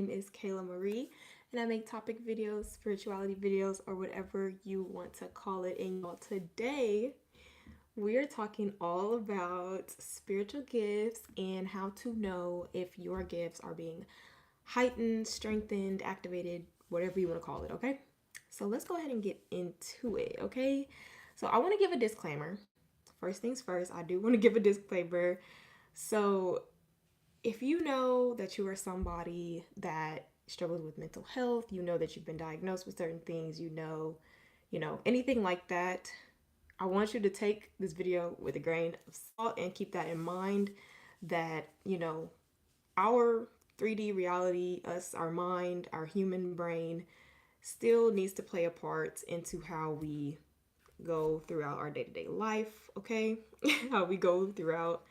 name is Kayla Marie, and I make topic videos, spirituality videos, or whatever you want to call it. And y'all, today we are talking all about spiritual gifts and how to know if your gifts are being heightened, strengthened, activated, whatever you want to call it, okay? So let's go ahead and get into it, okay? So I want to give a disclaimer. First things first, I do want to give a disclaimer. So if you know that you are somebody that struggles with mental health, you know that you've been diagnosed with certain things, anything like that, I want you to take this video with a grain of salt and keep that in mind that, our 3D reality, us, our mind, our human brain still needs to play a part into how we go throughout our day-to-day life, okay? How we go throughout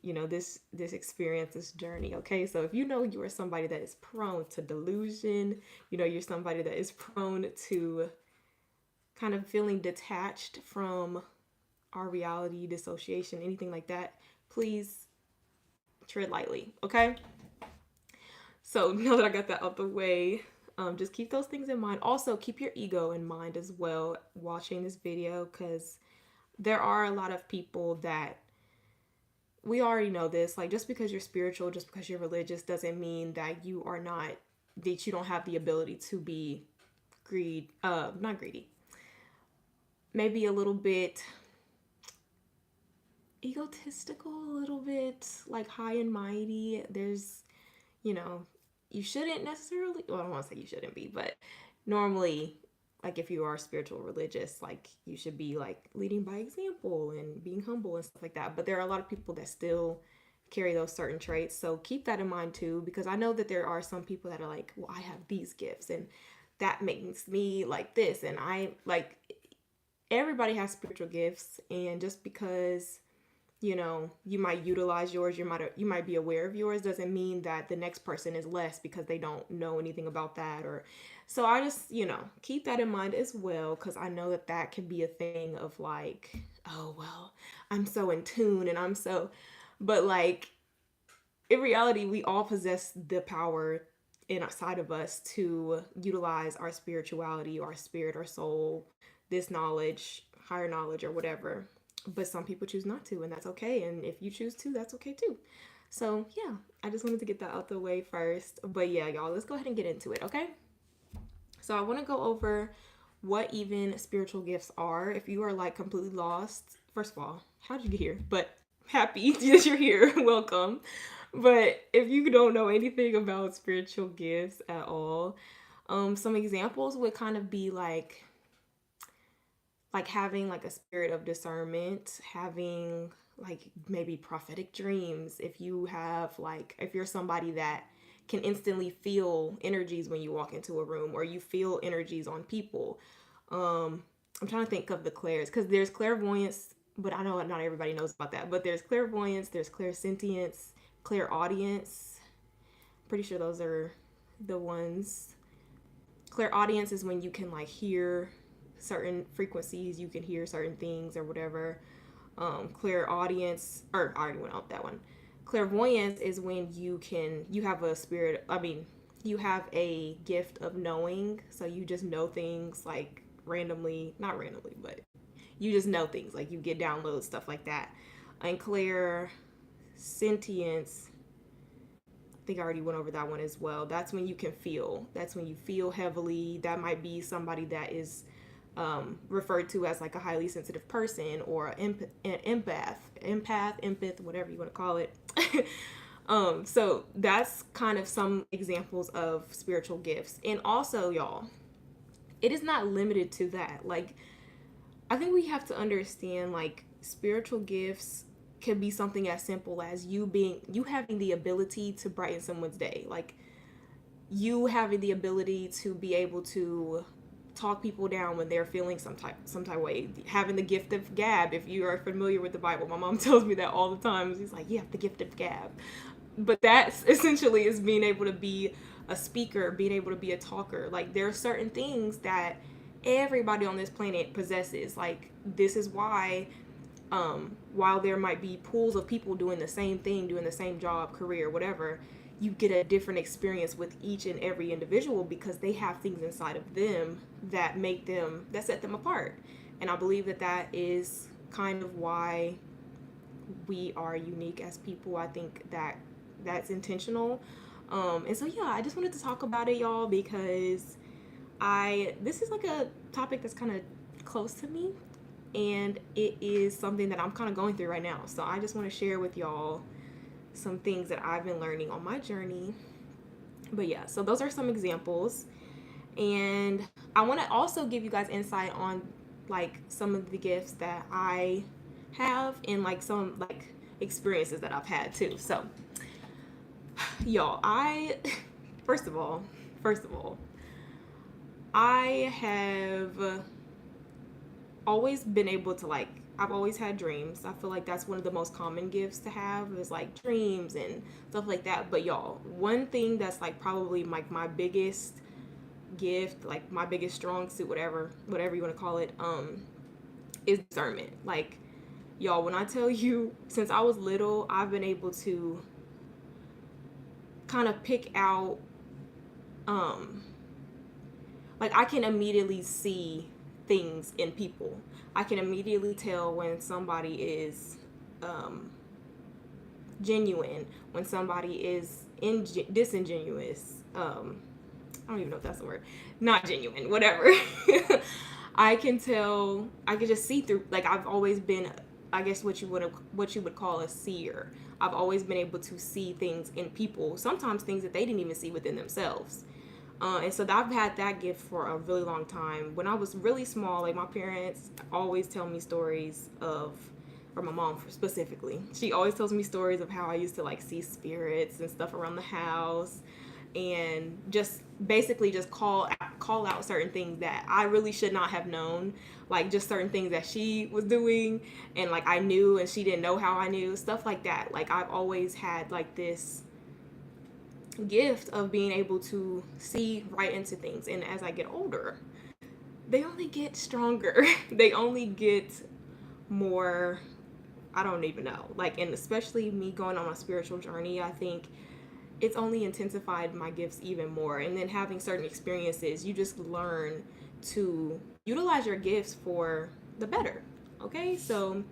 this experience, this journey, okay? So if you know you are somebody that is prone to delusion, you're somebody that is prone to kind of feeling detached from our reality, dissociation, anything like that, please tread lightly, okay? So now that I got that out the way, just keep those things in mind. Also, keep your ego in mind as well watching this video, because there are a lot of people that we already know this. Like, just because you're spiritual, just because you're religious, doesn't mean that you don't have the ability to be not greedy, maybe a little bit egotistical, a little bit like high and mighty. There's, you know, you shouldn't necessarily, well, I don't want to say you shouldn't be, but normally, like, if you are spiritual religious, like, you should be like leading by example and being humble and stuff like that. But there are a lot of people that still carry those certain traits, so keep that in mind too, because I know that there are some people that are like, well, I have these gifts and that makes me like this, and I like, everybody has spiritual gifts, and just because you might utilize yours, you might be aware of yours, doesn't mean that the next person is less because they don't know anything about that. Or so I just, keep that in mind as well, because I know that that can be a thing of like, oh well, I'm so in tune and I'm so, but like, in reality, we all possess the power inside of us to utilize our spirituality, our spirit, our soul, this knowledge, higher knowledge, or whatever. But some people choose not to, and that's okay. And if you choose to, that's okay too. So, yeah, I just wanted to get that out the way first. But yeah, y'all, let's go ahead and get into it, okay? So, I want to go over what even spiritual gifts are. If you are like completely lost, first of all, how did you get here? But happy that you're here. Welcome. But if you don't know anything about spiritual gifts at all, some examples would kind of be like having like a spirit of discernment, having like maybe prophetic dreams. If you have like, if you're somebody that can instantly feel energies when you walk into a room, or you feel energies on people. I'm trying to think of the clairs, because there's clairvoyance, but I know not everybody knows about that. But there's clairvoyance, there's clairsentience, clairaudience. Pretty sure those are the ones. Clairaudience is when you can like hear certain frequencies, you can hear certain things or whatever. Clairaudience, or I already went out that one. Clairvoyance is when you have a spirit, you have a gift of knowing, so you just know things like randomly, not randomly, but you just know things, like you get downloads, stuff like that. And clairsentience, I think I already went over that one as well. That's when you can feel. That's when you feel heavily. That might be somebody that is referred to as like a highly sensitive person, or an empath, whatever you want to call it. So that's kind of some examples of spiritual gifts. And also, y'all, it is not limited to that. Like, I think we have to understand, like, spiritual gifts can be something as simple as you having the ability to brighten someone's day. Like, you having the ability to be able to talk people down when they're feeling some type of way. Having the gift of gab, if you are familiar with the Bible. My mom tells me that all the time. She's like, you have the gift of gab. But that's essentially is being able to be a speaker, being able to be a talker. Like, there are certain things that everybody on this planet possesses. Like, this is why while there might be pools of people doing the same thing, doing the same job, career, whatever, you get a different experience with each and every individual because they have things inside of them that set them apart. And I believe that that is kind of why we are unique as people. I think that that's intentional. And so yeah, I just wanted to talk about it, y'all, because this is like a topic that's kind of close to me, and it is something that I'm kind of going through right now. So I just want to share with y'all some things that I've been learning on my journey. But yeah, so those are some examples. And I want to also give you guys insight on like some of the gifts that I have and like some like experiences that I've had too. So y'all, I first of all, I have always been able to like I've always had dreams. I feel like that's one of the most common gifts to have is like dreams and stuff like that. But y'all, one thing that's like probably like my biggest gift, like my biggest strong suit, whatever you want to call it, is discernment. Like y'all, when I tell you, since I was little, I've been able to kind of pick out, like I can immediately see things in people. I can immediately tell when somebody is genuine, when somebody is disingenuous. I don't even know if that's the word. Not genuine, whatever. I can tell. I can just see through. Like I've always been, I guess what you would call a seer. I've always been able to see things in people. Sometimes things that they didn't even see within themselves. And so I've had that gift for a really long time. When I was really small, like my parents always tell me stories of, or my mom specifically, she always tells me stories of how I used to like see spirits and stuff around the house, and just basically just call out certain things that I really should not have known, like just certain things that she was doing and like I knew and she didn't know how I knew, stuff like that. Like I've always had like this gift of being able to see right into things, and as I get older they only get stronger. They only get more, I don't even know, like, and especially me going on a spiritual journey, I think it's only intensified my gifts even more. And then having certain experiences, you just learn to utilize your gifts for the better. Okay, so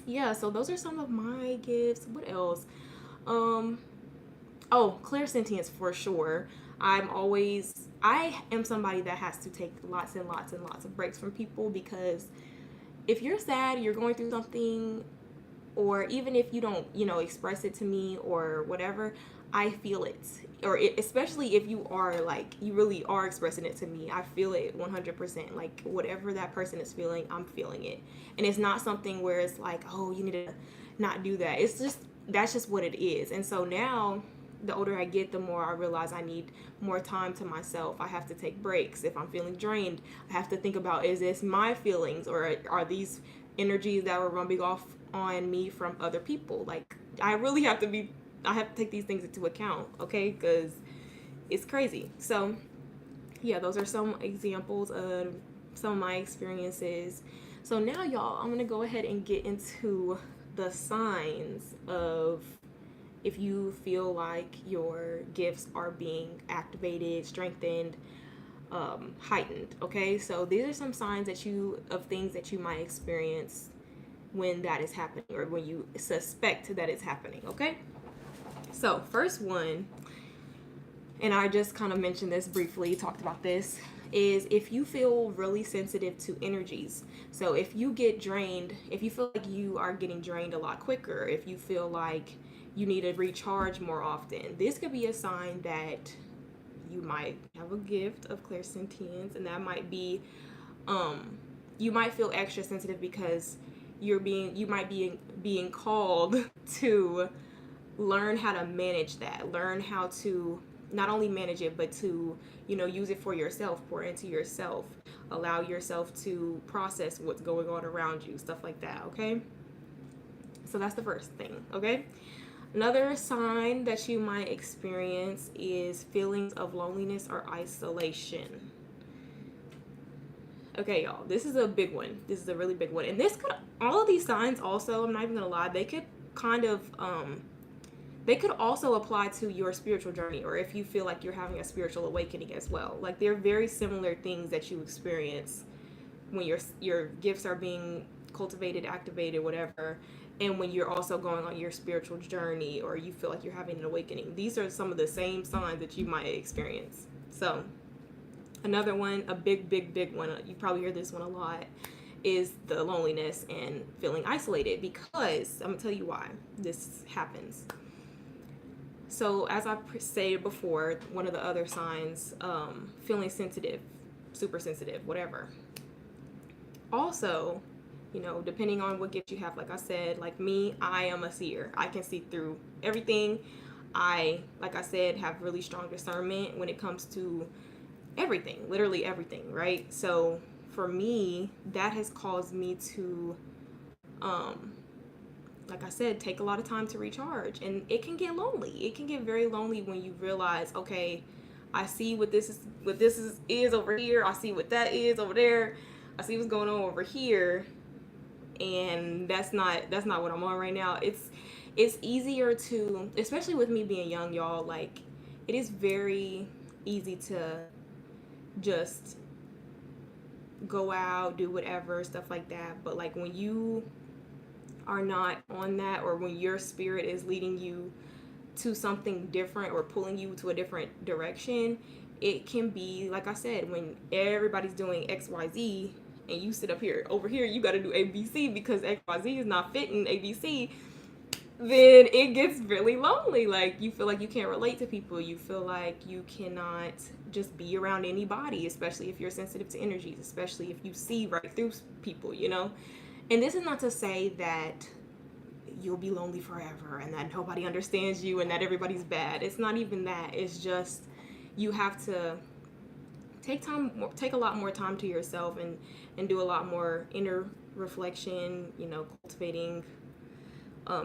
yeah, so those are some of my gifts. What else? Oh, clairsentience for sure. I am somebody that has to take lots and lots and lots of breaks from people, because if you're sad, you're going through something, or even if you don't, express it to me or whatever, I feel it. Especially if you are like, you really are expressing it to me, I feel it 100%. Like whatever that person is feeling, I'm feeling it. And it's not something where it's like, oh, you need to not do that. It's just, that's just what it is. And so now, the older I get, the more I realize I need more time to myself. I have to take breaks. If I'm feeling drained, I have to think about, is this my feelings, or are these energies that were rubbing off on me from other people? Like I have to take these things into account, okay? Because it's crazy. So yeah, those are some examples of some of my experiences. So now, y'all, I'm gonna go ahead and get into the signs of if you feel like your gifts are being activated, strengthened, heightened. Okay, so these are some signs of things that you might experience when that is happening, or when you suspect that it's happening. Okay, so first one, and I just kind of mentioned this briefly, talked about this, is if you feel really sensitive to energies. So if you get drained, if you feel like you are getting drained a lot quicker, if you feel like you need to recharge more often, this could be a sign that you might have a gift of clairsentience. And that might be, you might feel extra sensitive because you might be being called to learn how to manage that, learn how to not only manage it, but to, use it for yourself, pour into yourself, allow yourself to process what's going on around you, stuff like that. Okay, so that's the first thing. Okay, another sign that you might experience is feelings of loneliness or isolation. Okay, y'all, this is a big one. This is a really big one. And all of these signs also, I'm not even gonna lie, they could kind of they could also apply to your spiritual journey, or if you feel like you're having a spiritual awakening as well. Like they're very similar things that you experience when your gifts are being cultivated, activated, whatever, and when you're also going on your spiritual journey or you feel like you're having an awakening. These are some of the same signs that you might experience. So another one, a big one, you probably hear this one a lot, is the loneliness and feeling isolated, because I'm gonna tell you why this happens. So as I stated before, one of the other signs, feeling sensitive, super sensitive, whatever. Also, depending on what gift you have, like I said, like me, I am a seer. I can see through everything. Like I said, have really strong discernment when it comes to everything, literally everything, right? So for me, that has caused me to, like I said, take a lot of time to recharge. And it can get lonely. It can get very lonely when you realize, okay, I see what this is over here. I see what that is over there. I see what's going on over here, and that's not what I'm on right now. It's easier to, especially with me being young, y'all, like it is very easy to just go out, do whatever, stuff like that. But like when you are not on that, or when your spirit is leading you to something different or pulling you to a different direction, it can be, like I said, when everybody's doing XYZ and you sit up here, over here, you got to do ABC because XYZ is not fitting ABC, then it gets really lonely. Like you feel like you can't relate to people. You feel like you cannot just be around anybody, especially if you're sensitive to energies, especially if you see right through people, And this is not to say that you'll be lonely forever and that nobody understands you and that everybody's bad. It's not even that. It's just you have to take a lot more time to yourself and do a lot more inner reflection, cultivating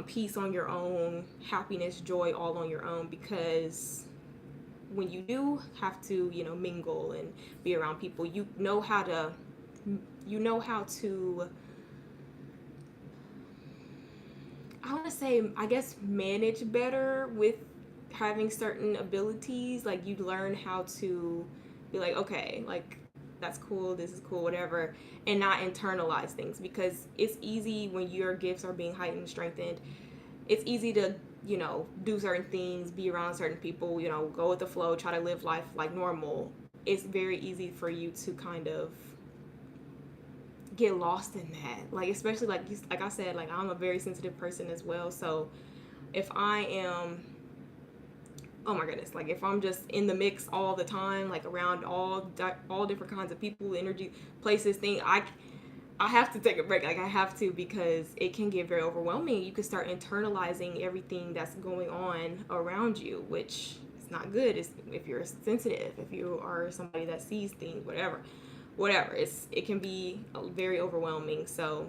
peace on your own, happiness, joy, all on your own, because when you do have to, mingle and be around people, you know how to I want to say, I guess, manage better with having certain abilities. Like you learn how to be like, okay, like that's cool, this is cool, whatever, and not internalize things, because it's easy when your gifts are being heightened, strengthened. It's easy to, do certain things, be around certain people, go with the flow, try to live life like normal. It's very easy for you to kind of get lost in that, like especially like I said, like I'm a very sensitive person as well. So if I am, oh my goodness, like if I'm just in the mix all the time, like around all different kinds of people, energy, places, things, I have to take a break. Like I have to, because it can get very overwhelming. You can start internalizing everything that's going on around you, which is not good. If you're sensitive, if you are somebody that sees things, whatever, it can be very overwhelming. So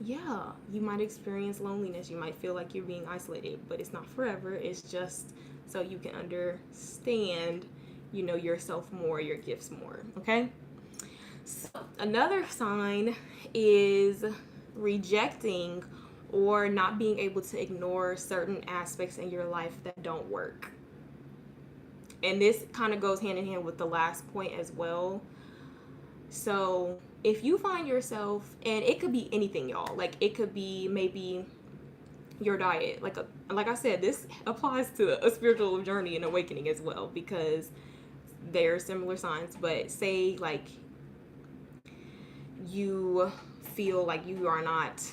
yeah, you might experience loneliness, you might feel like you're being isolated, but it's not forever. It's just so you can understand, yourself more, your gifts more. Okay, so another sign is rejecting or not being able to ignore certain aspects in your life that don't work. And this kind of goes hand in hand with the last point as well. So if you find yourself, and it could be anything, y'all, like it could be maybe your diet, like I said, this applies to a spiritual journey and awakening as well, because they're similar signs. But say like you feel like you are not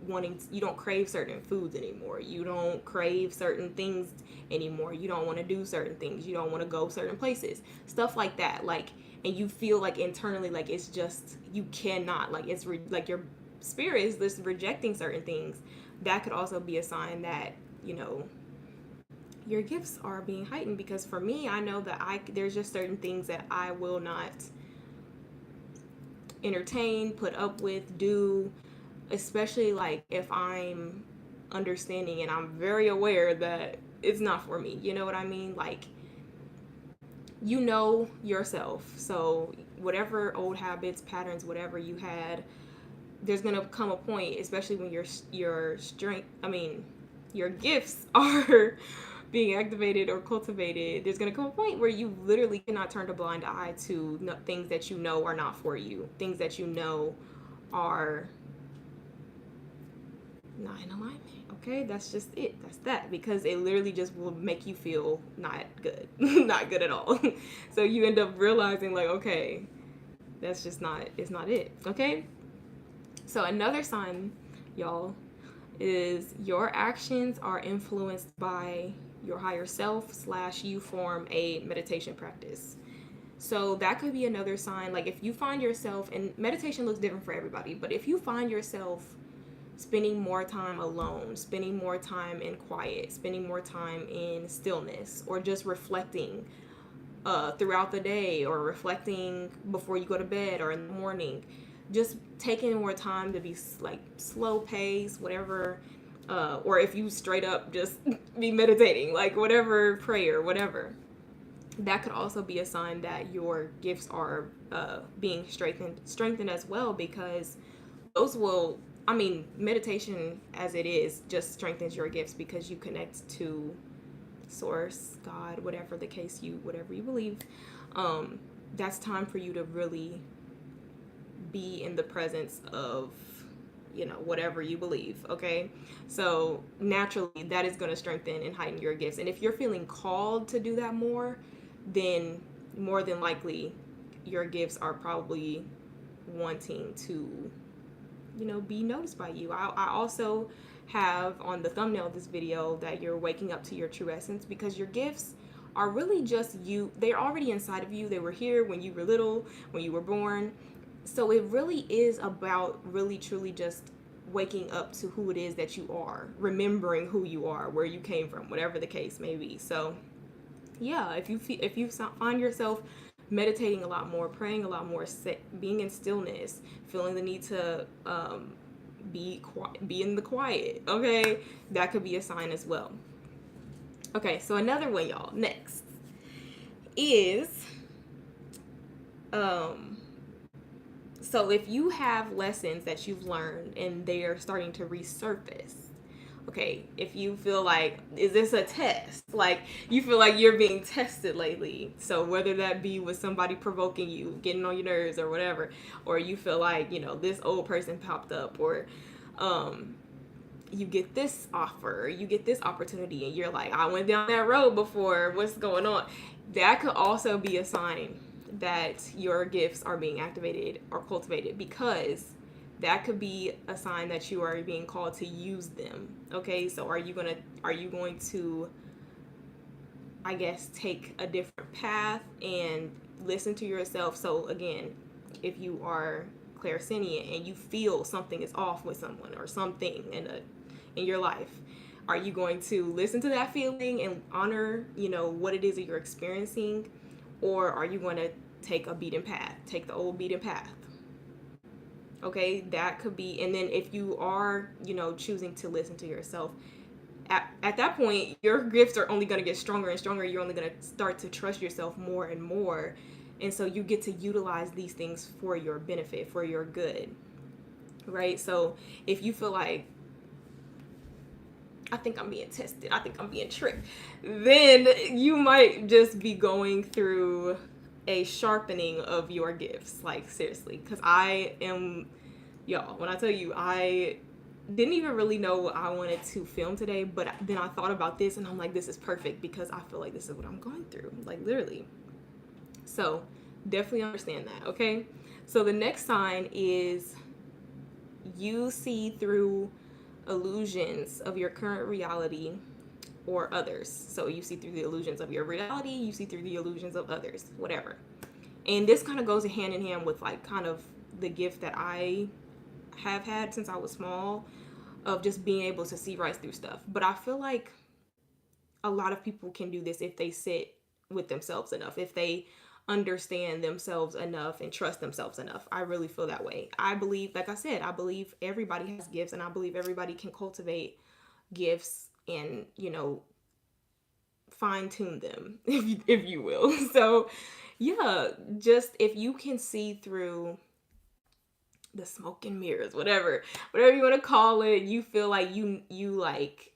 you don't crave certain foods anymore, you don't crave certain things anymore, you don't want to do certain things, you don't want to go certain places, stuff like that, like, and you feel like internally like it's just you cannot, like it's like your spirit is just rejecting certain things. That could also be a sign that your gifts are being heightened, because for me, I know that there's just certain things that I will not entertain, put up with, do, especially like if I'm understanding and I'm very aware that it's not for me. You know what I mean? Like, yourself. So whatever old habits, patterns, whatever you had, there's gonna come a point, especially when your strength, your gifts are being activated or cultivated, there's going to come a point where you literally cannot turn a blind eye to things that you know are not for you, things that you know are not in alignment. Okay, that's just it. That's that, because it literally just will make you feel not good, not good at all. So you end up realizing, like, okay, that's just not, it's not it. Okay, so another sign, y'all, is your actions are influenced by your higher self slash you form a meditation practice. So that could be another sign. Like, if you find yourself, and meditation looks different for everybody, but if you find yourself spending more time alone, spending more time in quiet, spending more time in stillness, or just reflecting throughout the day, or reflecting before you go to bed or in the morning, just taking more time to be like slow pace, whatever, or if you straight up just be meditating, like whatever, prayer, whatever, that could also be a sign that your gifts are being strengthened as well, because those will, I mean, meditation as it is just strengthens your gifts because you connect to source, God, whatever the case, whatever you believe. That's time for you to really be in the presence of, whatever you believe. Okay, so naturally that is going to strengthen and heighten your gifts, and if you're feeling called to do that more, then more than likely your gifts are probably wanting to, be noticed by you. I also have on the thumbnail of this video that you're waking up to your true essence, because your gifts are really just you. They're already inside of you. They were here when you were little, when you were born. So it really is about really truly just waking up to who it is that you are, remembering who you are, where you came from, whatever the case may be. So yeah, if you find yourself meditating a lot more, praying a lot more, being in stillness, feeling the need to be in the quiet, okay, that could be a sign as well. Okay, so another one, y'all, next is so if you have lessons that you've learned and they are starting to resurface, okay, if you feel like, is this a test? Like, you feel like you're being tested lately. So whether that be with somebody provoking you, getting on your nerves or whatever, or you feel like, this old person popped up, or you get this offer, or you get this opportunity, and you're like, I went down that road before, what's going on? That could also be a sign that your gifts are being activated or cultivated, because that could be a sign that you are being called to use them. Okay, so are you going to, I guess, take a different path and listen to yourself? So again, if you are clairsentient and you feel something is off with someone or something in your life, are you going to listen to that feeling and honor, what it is that you're experiencing, or are you going to take the old beaten path? Okay, that could be. And then if you are, choosing to listen to yourself, at that point, your gifts are only going to get stronger and stronger. You're only going to start to trust yourself more and more. And so you get to utilize these things for your benefit, for your good, right? So if you feel like, I think I'm being tested, I think I'm being tricked, then you might just be going through a sharpening of your gifts. Like, seriously, because y'all, when I tell you, I didn't even really know what I wanted to film today, but then I thought about this and I'm like, this is perfect, because I feel like this is what I'm going through, like, literally. So definitely understand that. Okay, so the next sign is you see through illusions of your current reality or others. So you see through the illusions of your reality, you see through the illusions of others, whatever. And this kind of goes hand in hand with, like, kind of the gift that I have had since I was small, of just being able to see right through stuff. But I feel like a lot of people can do this if they sit with themselves enough, if they understand themselves enough and trust themselves enough. I really feel that way. I believe, like I said, I believe everybody has gifts, and I believe everybody can cultivate gifts and, fine tune them, if you will. So yeah, just if you can see through the smoke and mirrors, whatever you want to call it, you feel like you like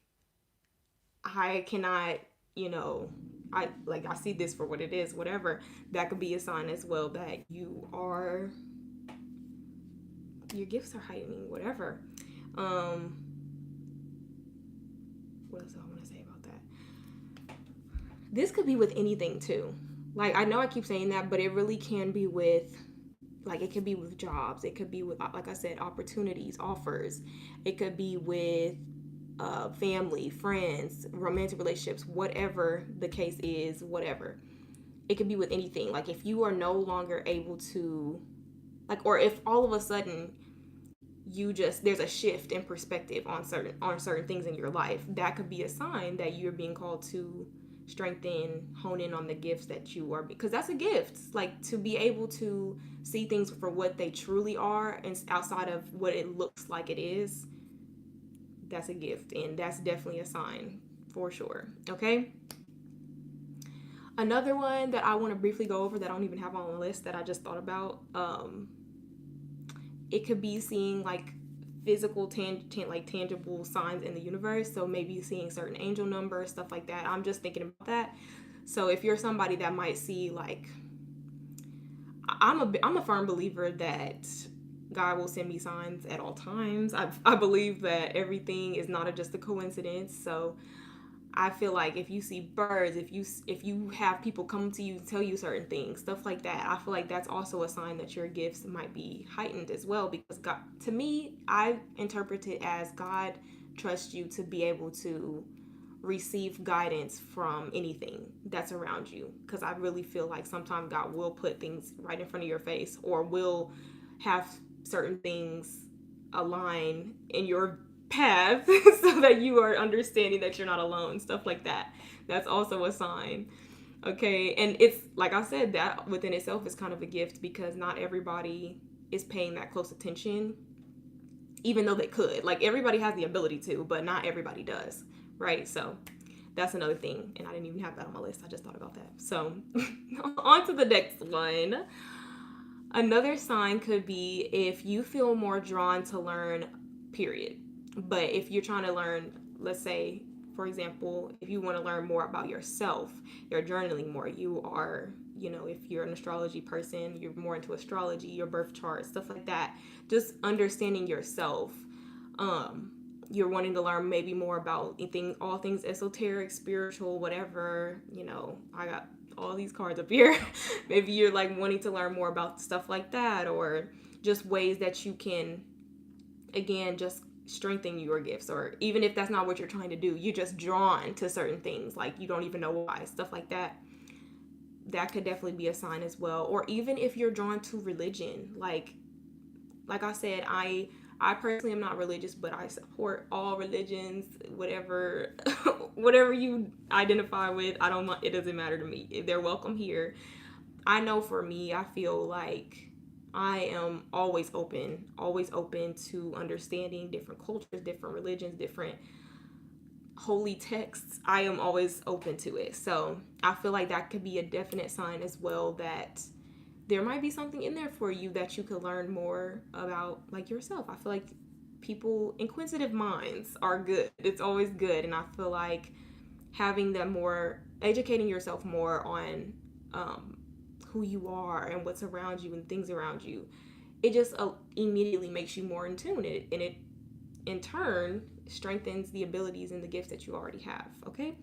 I cannot, you know, I see this for what it is, whatever. That could be a sign as well that your gifts are heightening, whatever. Um, what else do I want to say about that? This could be with anything too. Like, I know I keep saying that, but it really can be with, like, it could be with jobs. It could be with, like I said, opportunities, offers. It could be with family, friends, romantic relationships, whatever the case is, whatever. It could be with anything. Like, if you are no longer able to, like, or if all of a sudden there's a shift in perspective on certain things in your life, that could be a sign that you're being called to strengthen, hone in on the gifts that you are, because that's a gift. Like, to be able to see things for what they truly are and outside of what it looks like it is, that's a gift, and that's definitely a sign for sure. Okay, another one that I want to briefly go over that I don't even have on the list that I just thought about, it could be seeing like physical like tangible signs in the universe. So maybe seeing certain angel numbers, stuff like that. I'm just thinking about that. So if you're somebody that might see, like, I'm a firm believer that God will send me signs at all times. I believe that everything is not just a coincidence. So I feel like if you see birds, if you have people come to you to tell you certain things, stuff like that, I feel like that's also a sign that your gifts might be heightened as well. Because God, to me, I interpret it as God trusts you to be able to receive guidance from anything that's around you. Because I really feel like sometimes God will put things right in front of your face, or will have certain things align in your path so that you are understanding that you're not alone, stuff like that. That's also a sign. Okay, and it's like I said, that within itself is kind of a gift, because not everybody is paying that close attention, even though they could. Like, everybody has the ability to, but not everybody does, right? So that's another thing, and I didn't even have that on my list. I just thought about that. So on to the next one. Another sign could be if you feel more drawn to learn, period. But if you're trying to learn, let's say, for example, if you want to learn more about yourself, you're journaling more, you are, if you're an astrology person, you're more into astrology, your birth chart, stuff like that, just understanding yourself. You're wanting to learn maybe more about all things esoteric, spiritual, whatever. I got all these cards up here. Maybe you're like wanting to learn more about stuff like that, or just ways that you can, again, just strengthen your gifts. Or even if that's not what you're trying to do, you're just drawn to certain things, like you don't even know why, stuff like that. That could definitely be a sign as well. Or even if you're drawn to religion, like I said, I personally am not religious, but I support all religions, whatever whatever you identify with. It doesn't matter to me. They're welcome here. I know for me, I feel like I am always open to understanding different cultures, different religions, different holy texts. I am always open to it. So I feel like that could be a definite sign as well, that there might be something in there for you that you could learn more about, like, yourself. I feel like inquisitive minds are good. It's always good. And I feel like having them more, educating yourself more on who you are and what's around you and things around you, it just immediately makes you more in tune. And it in turn strengthens the abilities and the gifts that you already have. Okay?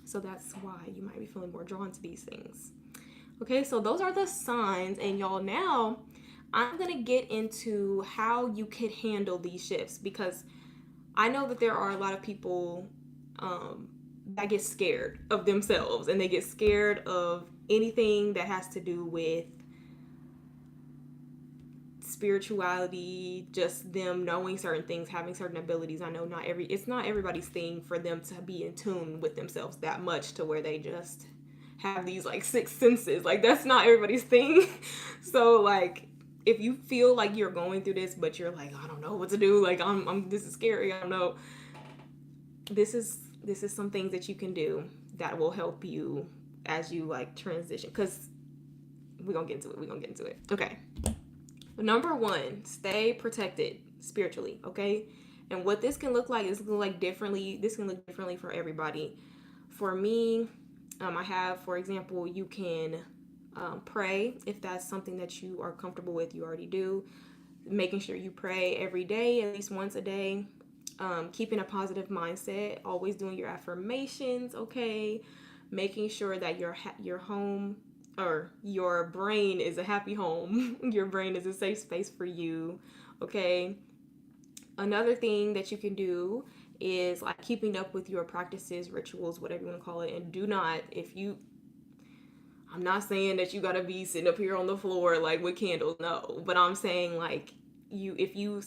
So that's why you might be feeling more drawn to these things. Okay, so those are the signs, and y'all, now I'm going to get into how you could handle these shifts, because I know that there are a lot of people that get scared of themselves, and they get scared of anything that has to do with spirituality, just them knowing certain things, having certain abilities. I know it's not everybody's thing for them to be in tune with themselves that much to where they just have these like sixth senses. Like, that's not everybody's thing. So like, if you feel like you're going through this, but you're like, I don't know what to do, like this is scary, I don't know, this is some things that you can do that will help you as you like transition, because we're gonna get into it. Okay, number one, stay protected spiritually. Okay, And what this can look like is going to look differently. This can look differently for everybody. For me, I have, for example, you can pray if that's something that you are comfortable with. You already do. Making sure you pray every day, at least once a day. Keeping a positive mindset, always doing your affirmations, okay? Making sure that your home or your brain is a happy home. Your brain is a safe space for you, okay? Another thing that you can do is like keeping up with your practices, rituals, whatever you want to call it. And do not, if you, I'm not saying that you gotta be sitting up here on the floor like with candles, no. But I'm saying like if you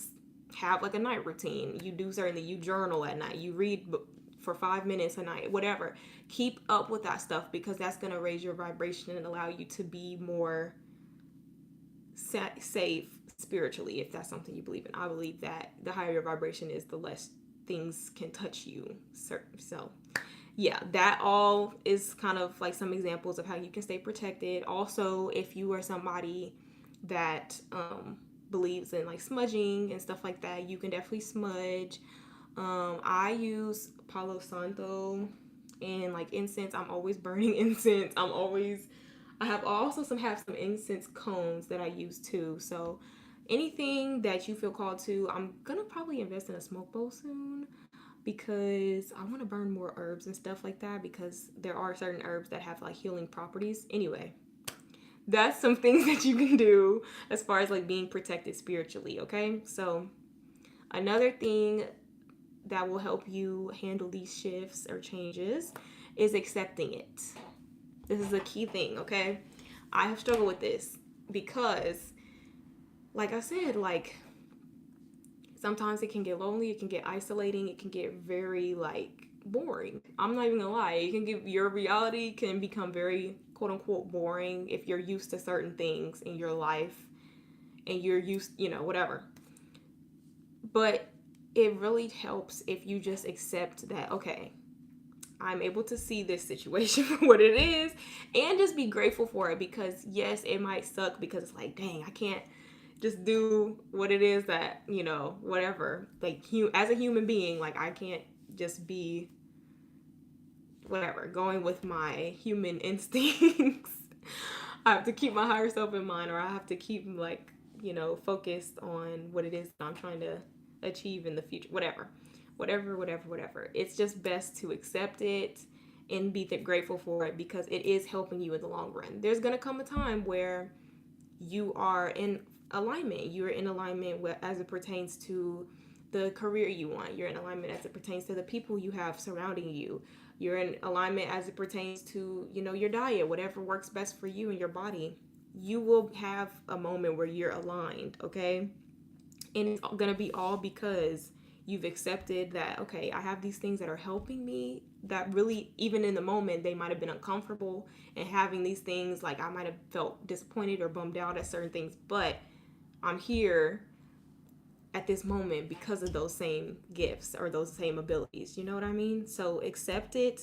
have like a night routine, you do certainly, you journal at night, you read for 5 minutes a night, whatever. Keep up with that stuff because that's gonna raise your vibration and allow you to be more safe spiritually, if that's something you believe in. I believe that the higher your vibration is, the less things can touch you. So yeah, that all is kind of like some examples of how you can stay protected. Also, if you are somebody that believes in like smudging and stuff like that, you can definitely smudge. I use Palo Santo and like incense. I'm always burning incense. I have also some incense cones that I use too. So anything that you feel called to, I'm gonna probably invest in a smoke bowl soon because I want to burn more herbs and stuff like that because there are certain herbs that have like healing properties. Anyway, that's some things that you can do as far as like being protected spiritually, okay? So another thing that will help you handle these shifts or changes is accepting it. This is a key thing, okay? I have struggled with this because, like I said, like sometimes it can get lonely, it can get isolating, it can get very like boring. I'm not even gonna lie, it can get, your reality can become very quote unquote boring if you're used to certain things in your life and you're used, whatever. But it really helps if you just accept that, okay, I'm able to see this situation for what it is and just be grateful for it because, yes, it might suck because it's like, dang, I can't just do what it is that, whatever. Like, as a human being, like, I can't just be, whatever, going with my human instincts. I have to keep my higher self in mind, or I have to keep, like, focused on what it is that I'm trying to achieve in the future, whatever. It's just best to accept it and be grateful for it because it is helping you in the long run. There's going to come a time where you are in alignment. You're in alignment as it pertains to the career you want. You're in alignment as it pertains to the people you have surrounding you. You're in alignment as it pertains to, your diet, whatever works best for you and your body. You will have a moment where you're aligned, okay? And it's going to be all because you've accepted that, okay, I have these things that are helping me that really, even in the moment, they might have been uncomfortable. And having these things, like I might have felt disappointed or bummed out at certain things, but I'm here at this moment because of those same gifts or those same abilities. You know what I mean? So accept it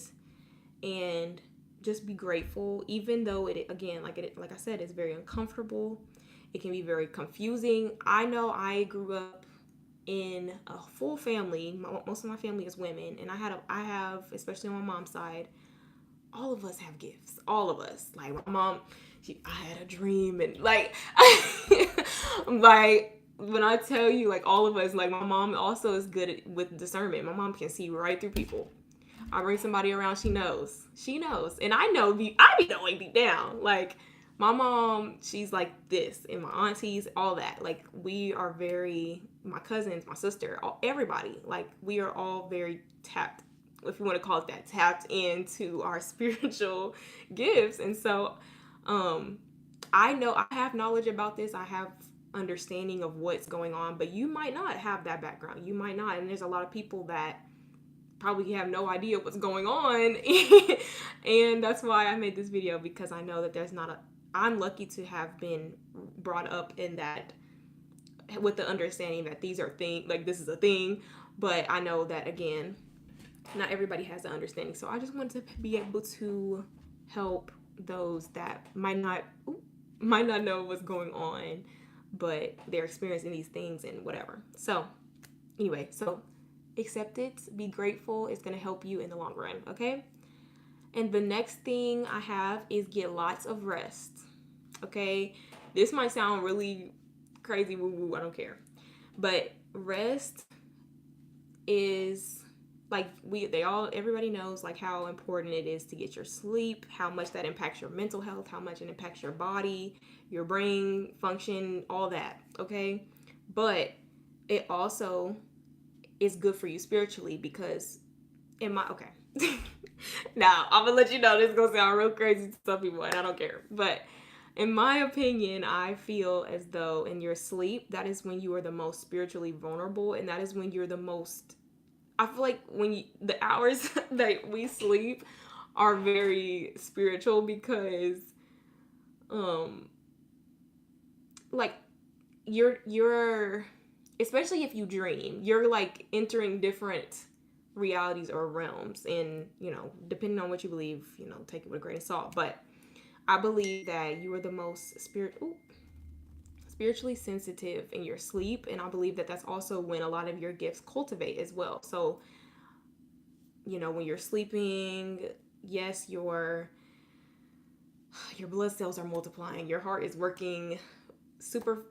and just be grateful, even though it, again, like I said, it's very uncomfortable. It can be very confusing. I know I grew up in a full family. Most of my family is women, and I have, especially on my mom's side, all of us have gifts. All of us. Like my mom, I had a dream, and like, like when I tell you, like all of us, like my mom also is good with discernment. My mom can see right through people. I bring somebody around, she knows, and I know, I be knowing deep down, like. My mom, she's like this, and my aunties, all that. Like, we are my cousins, my sister, everybody, like, we are all very tapped, if you want to call it that, tapped into our spiritual gifts. And so, I know I have knowledge about this. I have understanding of what's going on, but you might not have that background. You might not. And there's a lot of people that probably have no idea what's going on. And that's why I made this video, because I know that I'm lucky to have been brought up in that, with the understanding that these are things, like this is a thing. But I know that, again, not everybody has the understanding. So I just wanted to be able to help those that might not know what's going on, but they're experiencing these things and whatever. So Anyway, so accept it, be grateful. It's going to help you in the long run, okay? And the next thing I have is get lots of rest, okay? This might sound really crazy, woo woo, I don't care. But rest is like everybody knows like how important it is to get your sleep, how much that impacts your mental health, how much it impacts your body, your brain function, all that, okay? But it also is good for you spiritually because in my okay. Now, I'm gonna let you know this is gonna sound real crazy to some people, and I don't care. But in my opinion, I feel as though in your sleep, that is when you are the most spiritually vulnerable, and that is when you're the most. I feel like the hours that we sleep are very spiritual because, um, like you're especially if you dream, you're like entering different realities or realms, and depending on what you believe, take it with a grain of salt. But I believe that you are the most spiritually sensitive in your sleep, and I believe that that's also when a lot of your gifts cultivate as well. So when you're sleeping, yes, your blood cells are multiplying, your heart is working super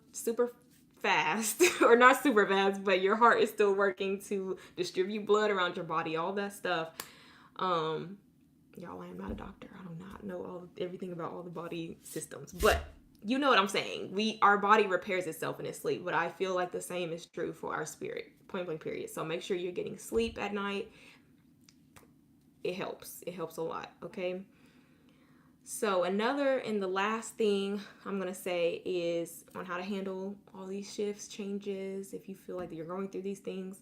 fast or not super fast, but your heart is still working to distribute blood around your body, all that stuff. Y'all, I am not a doctor. I do not know everything about all the body systems, but you know what I'm saying. Our body repairs itself in its sleep, but I feel like the same is true for our spirit. Point blank period. So make sure you're getting sleep at night. It helps. It helps a lot. Okay. So another and the last thing I'm going to say is on how to handle all these shifts, changes, if you feel like you're going through these things,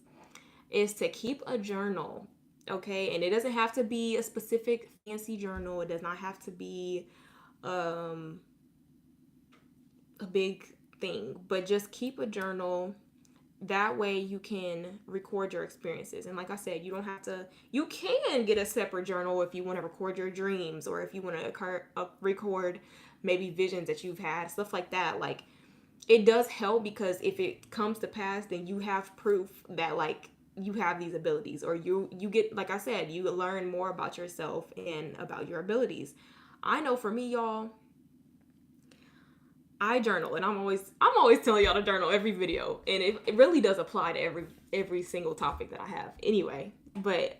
is to keep a journal, okay? And it doesn't have to be a specific fancy journal. It does not have to be a big thing, but just keep a journal. That way you can record your experiences. And like I said, you can get a separate journal if you want to record your dreams, or if you want to record maybe visions that you've had, stuff like that. Like, it does help because if it comes to pass, then you have proof that like you have these abilities, or you get, like I said, you learn more about yourself and about your abilities. I know for me, y'all, I journal, and I'm always telling y'all to journal every video, and it really does apply to every single topic that I have anyway. But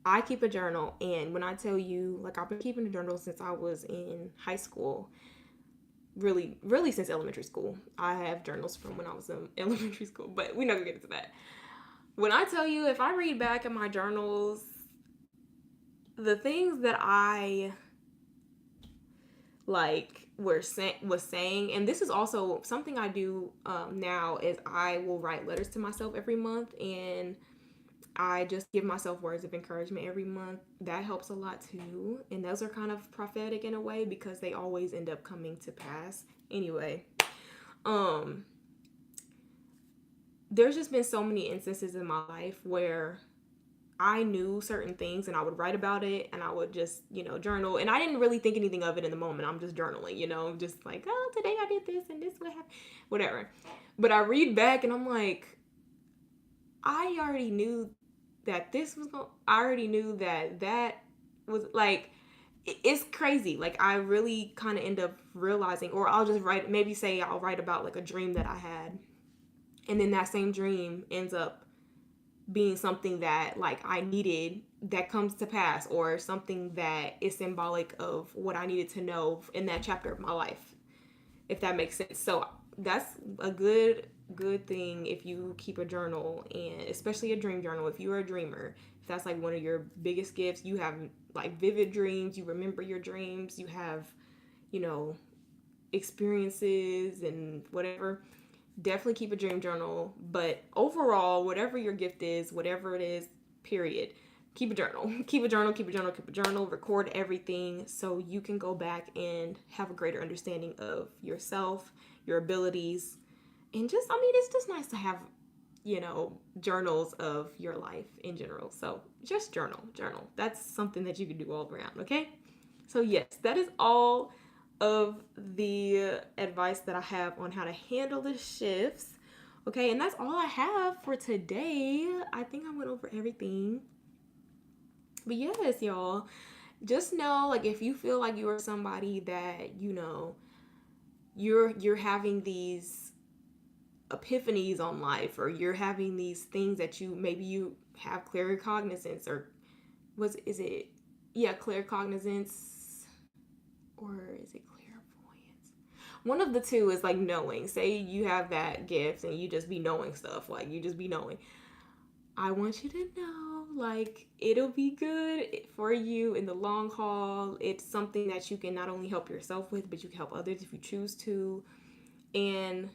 I keep a journal, and when I tell you, like, I've been keeping a journal since I was in high school, really really since elementary school. I have journals from when I was in elementary school, but we're not gonna get into that. When I tell you, if I read back in my journals, the things that I like was saying, and this is also something I do now, is I will write letters to myself every month, and I just give myself words of encouragement every month. That helps a lot too, and those are kind of prophetic in a way because they always end up coming to pass anyway. There's just been so many instances in my life where I knew certain things and I would write about it, and I would just, journal. And I didn't really think anything of it in the moment. I'm just journaling, just like, oh, today I did this and this would happen, whatever. But I read back and I'm like, I already knew that I already knew that was like, it's crazy. Like, I really kind of end up realizing, or I'll just I'll write about like a dream that I had. And then that same dream ends up being something that like I needed, that comes to pass, or something that is symbolic of what I needed to know in that chapter of my life, if that makes sense. So that's a good thing if you keep a journal, and especially a dream journal if you're a dreamer. If that's like one of your biggest gifts, you have like vivid dreams, you remember your dreams, you have experiences and whatever, definitely keep a dream journal. But overall, whatever your gift is, whatever it is, period, keep a journal. Keep a journal, keep a journal, keep a journal. Record everything so you can go back and have a greater understanding of yourself, your abilities. And just, it's just nice to have, journals of your life in general. So just journal. That's something that you can do all around, okay? So yes, that is all of the advice that I have on how to handle the shifts. Okay, and that's all I have for today. I think I went over everything. But yes, y'all, just know, like, if you feel like you are somebody that, you're having these epiphanies on life, or you're having these things that you have clear cognizance, or was is it yeah, clear cognizance, or is it clairvoyance? One of the two is like knowing. Say you have that gift and you just be knowing stuff, like you just be knowing. I want you to know, like, it'll be good for you in the long haul. It's something that you can not only help yourself with, but you can help others if you choose to. And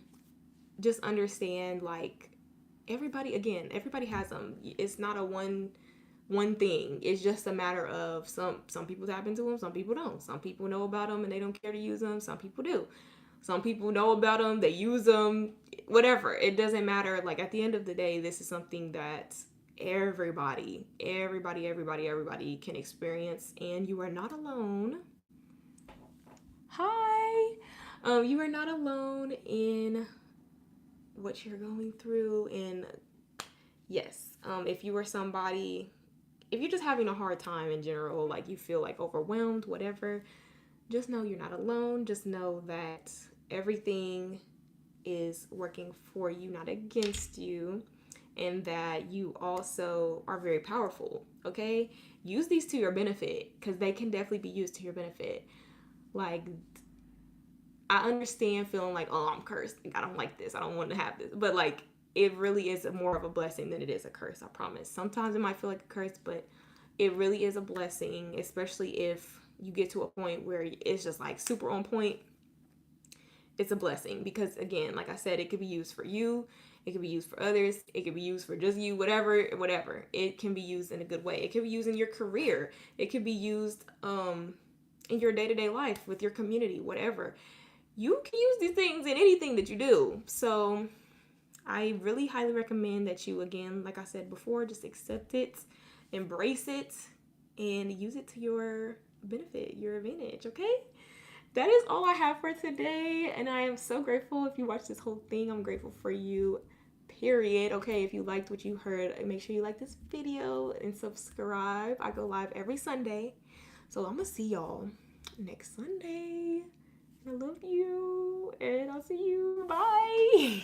just understand, like, everybody has them. It's not a one thing. It's just a matter of some people tap into them, some people don't. Some people know about them and they don't care to use them. Some people do. Some people know about them, they use them, whatever. It doesn't matter. Like, at the end of the day, this is something that everybody can experience, and you are not alone. Hi. You are not alone in what you're going through. And yes, if you are somebody, if you're just having a hard time in general, like you feel like overwhelmed, whatever, just know you're not alone. Just know that everything is working for you, not against you, and that you also are very powerful. Okay, use these to your benefit, because they can definitely be used to your benefit. Like, I understand feeling like, oh, I'm cursed, like, I don't like this, I don't want to have this, but like, it really is more of a blessing than it is a curse. I promise. Sometimes it might feel like a curse, but it really is a blessing, especially if you get to a point where it's just like super on point. It's a blessing, because again, like I said, it could be used for you, it could be used for others, it could be used for just you, whatever. It can be used in a good way. It could be used in your career, it could be used in your day-to-day life with your community, whatever. You can use these things in anything that you do. So I really highly recommend that you, again, like I said before, just accept it, embrace it, and use it to your benefit, your advantage. Okay, that is all I have for today, and I am so grateful. If you watched this whole thing, I'm grateful for you, period. Okay, if you liked what you heard, make sure you like this video and subscribe. I go live every Sunday, so I'm gonna see y'all next Sunday. I love you, and I'll see you. Bye.